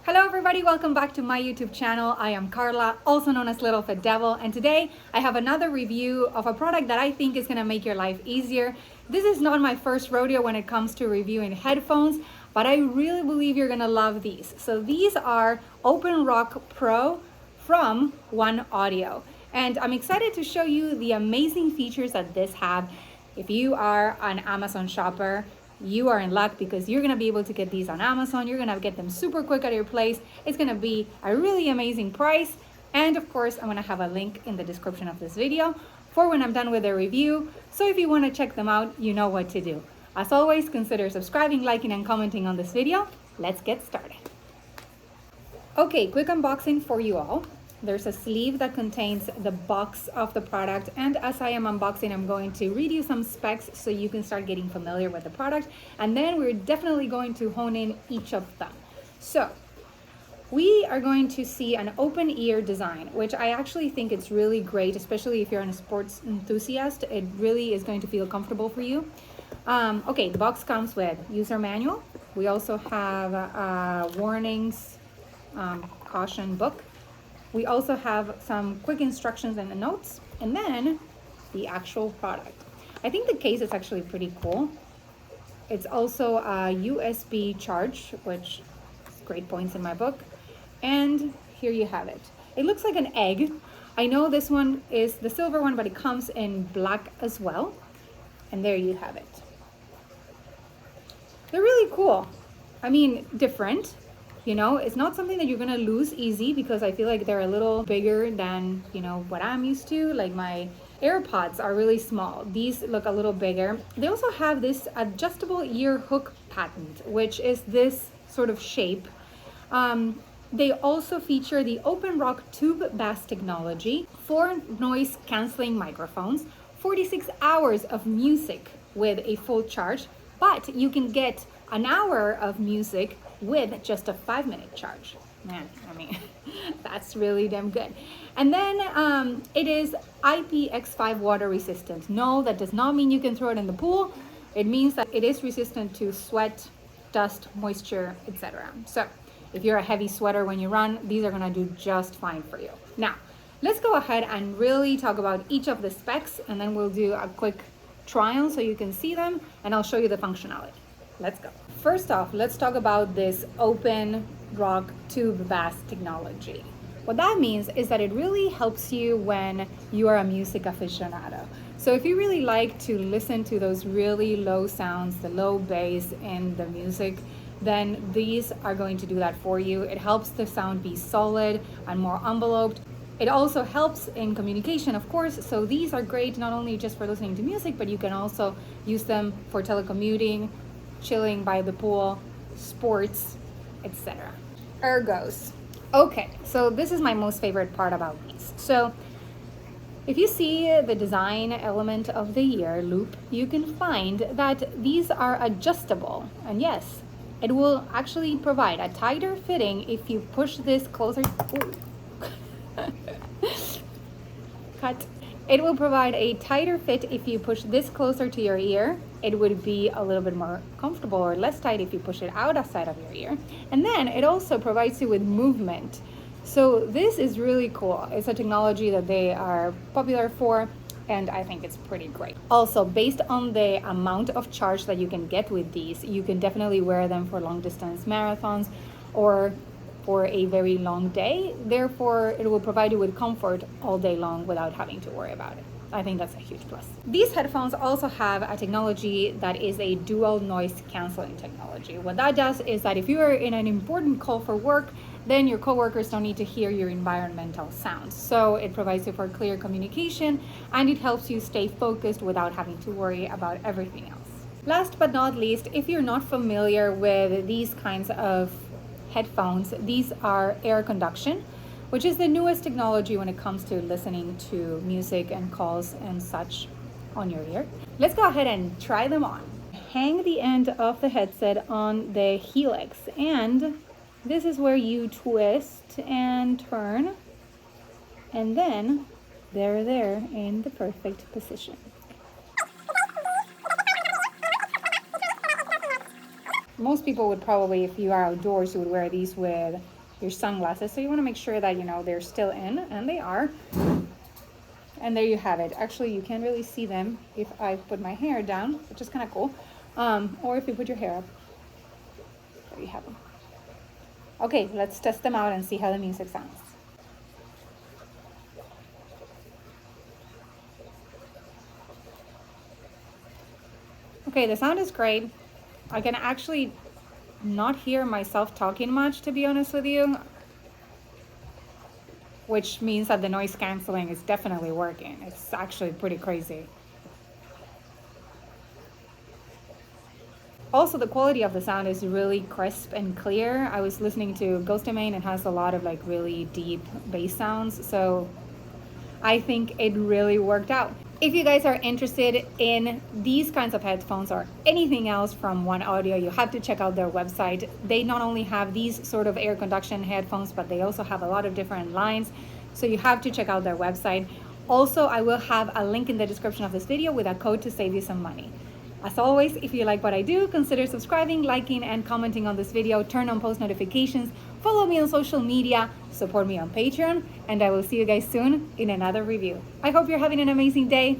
Hello everybody, welcome back to my YouTube channel. I am Carla, also known as LittleFitDevil, and today I have another review of a product that I think is gonna make your life easier. This is not my first rodeo when it comes to reviewing headphones, but I really believe you're gonna love these. So these are OpenRock Pro from OneOdio, and I'm excited to show you the amazing features that this have. If you are an Amazon shopper, you are in luck because you're gonna be able to get these on Amazon. You're gonna get them super quick at your place. It's gonna be a really amazing price. And of course, I'm gonna have a link in the description of this video for when I'm done with the review. So if you wanna check them out, you know what to do. As always, consider subscribing, liking, and commenting on this video. Let's get started. Okay, quick unboxing for you all. There's a sleeve that contains the box of the product, and as I am unboxing, I'm going to read you some specs so you can start getting familiar with the product, and then we're definitely going to hone in each of them. So we are going to see an open ear design, which I actually think it's really great, especially if you're a sports enthusiast. It really is going to feel comfortable for you. Okay, the box comes with user manual. We also have warnings, caution book. We also have some quick instructions and notes, and then the product. I think the case is actually pretty cool. It's also a USB charge, which is great points in my book. And here you have it. It looks like an egg. I know this one is the silver one, but it comes in black as well. And there you have it. They're really cool. I mean, different. You know, it's not something that you're gonna lose easy because I feel like they're a little bigger than, you know, what I'm used to. Like my AirPods are really small. These look a little bigger. They also have this adjustable ear hook patent, which is this sort of shape. They also feature the OpenRock tube bass technology, 4 noise canceling microphones, 46 hours of music with a full charge, but you can get an hour of music with just a 5-minute charge. Man, I mean, that's really damn good. And then it is IPX5 water resistant. No, that does not mean you can throw it in the pool. It means that it is resistant to sweat, dust, moisture, etc. So if you're a heavy sweater when you run, these are gonna do just fine for you. Now, let's go ahead and really talk about each of the specs, and then we'll do a quick trial so you can see them, and I'll show you the functionality. Let's go. First off, let's talk about this OpenRock tube bass technology. What that means is that it really helps you when you are a music aficionado. So if you really like to listen to those really low sounds, the low bass in the music, then these are going to do that for you. It helps the sound be solid and more enveloped. It also helps in communication, of course, so these are great not only just for listening to music, but you can also use them for telecommuting, chilling by the pool, sports, etc. Ergos. Okay, so this is my most favorite part about these. So if you see the design element of the ear loop, you can find that these are adjustable. And yes, it will actually provide a tighter fitting if you push this closer. Cut. It will provide a tighter fit if you push this closer to your ear. It would be a little bit more comfortable or less tight if you push it outside of your ear. And then it also provides you with movement. So this is really cool. It's a technology that they are popular for, and I think it's pretty great. Also, based on the amount of charge that you can get with these, you can definitely wear them for long distance marathons or for a very long day. Therefore, it will provide you with comfort all day long without having to worry about it. I think that's a huge plus. These headphones also have a technology that is a dual noise canceling technology. What that does is that if you are in an important call for work, then your coworkers don't need to hear your environmental sounds. So it provides you for clear communication, and it helps you stay focused without having to worry about everything else. Last but not least, if you're not familiar with these kinds of headphones, these are air conduction, which is the newest technology when it comes to listening to music and calls and such on your ear. Let's go ahead and try them on. Hang the end of the headset on the helix, and this is where you twist and turn, and then they're there in the perfect position. most people would probably, if you are outdoors, you would wear these with your sunglasses. So you want to make sure that, you know, they're still in, and they are. And there you have it. Actually, you can't really see them if I put my hair down, which is kind of cool. Or if you put your hair up. There you have them. Okay, let's test them out and see how the music sounds. Okay, the sound is great. I can actually not hear myself talking much, to be honest with you, which means that the noise canceling is definitely working. It's actually pretty crazy. Also, the quality of the sound is really crisp and clear. I was listening to Ghost Domain and has a lot of like really deep bass sounds, so I think it really worked out. If you guys are interested in these kinds of headphones or anything else from OneOdio, you have to check out their website. They not only have these sort of air conduction headphones, but they also have a lot of different lines. So you have to check out their website. Also, I will have a link in the description of this video with a code to save you some money. As always, if you like what I do, consider subscribing, liking, and commenting on this video, turn on post notifications, follow me on social media, support me on Patreon, and I will see you guys soon in another review. I hope you're having an amazing day.